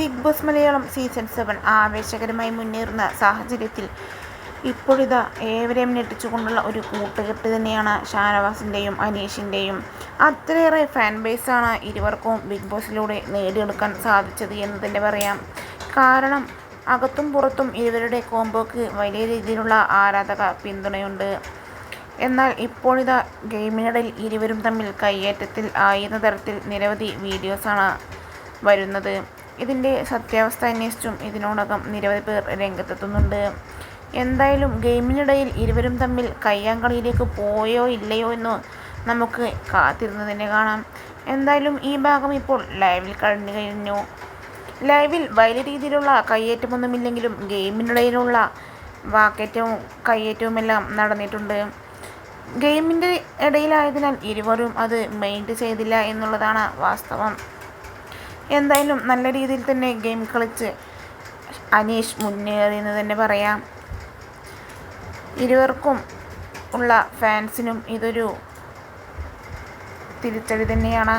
Big boss Malayalam season 7 ആവേശകരമായി മുന്നേറുന്ന സാഹചര്യത്തിൽ ഇപ്പോഴിതാ ഏവരെയും ഞെട്ടിച്ചുകൊണ്ടുള്ള ഒരു കൂട്ടുകെട്ട് തന്നെയാണ് ഷാനവാസിൻ്റെയും അനീഷിൻ്റെയും. അത്രയേറെ ഫാൻ ബേസാണ് ഇരുവർക്കും ബിഗ് ബോസിലൂടെ നേടിയെടുക്കാൻ സാധിച്ചത് എന്ന് തന്നെ പറയാം. കാരണം അകത്തും പുറത്തും ഇവരുടെ കോംബോക്ക് വലിയ രീതിയിലുള്ള ആരാധക പിന്തുണയുണ്ട്. എന്നാൽ ഇപ്പോഴിതാ ഗെയിമിനിടയിൽ ഇരുവരും തമ്മിൽ കയ്യേറ്റത്തിൽ ആയിരുന്ന തരത്തിൽ നിരവധി വീഡിയോസാണ് വരുന്നത്. ഇതിൻ്റെ സത്യാവസ്ഥ അന്വേഷിച്ചും ഇതിനോടകം നിരവധി പേർ രംഗത്തെത്തുന്നുണ്ട്. എന്തായാലും ഗെയിമിനിടയിൽ ഇരുവരും തമ്മിൽ കയ്യാങ്കളിയിലേക്ക് പോയോ ഇല്ലയോ എന്ന് നമുക്ക് കാത്തിരുന്ന് തന്നെ കാണാം. എന്തായാലും ഈ ഭാഗം ഇപ്പോൾ ലൈവിൽ കഴിഞ്ഞു. ലൈവിൽ വലിയ രീതിയിലുള്ള കയ്യേറ്റമൊന്നുമില്ലെങ്കിലും ഗെയിമിനിടയിലുള്ള വാക്കേറ്റവും കയ്യേറ്റവുമെല്ലാം നടന്നിട്ടുണ്ട്. ഗെയിമിൻ്റെ ഇടയിലായതിനാൽ ഇരുവരും അത് മൈൻഡ് ചെയ്തില്ല എന്നുള്ളതാണ് വാസ്തവം. എന്തായാലും നല്ല രീതിയിൽ തന്നെ ഗെയിം കളിച്ച് അനീഷ് മുന്നേറിയെന്ന് തന്നെ പറയാം. ഇരുവർക്കും ഉള്ള ഫാൻസിനും ഇതൊരു തിരിച്ചടി തന്നെയാണ്.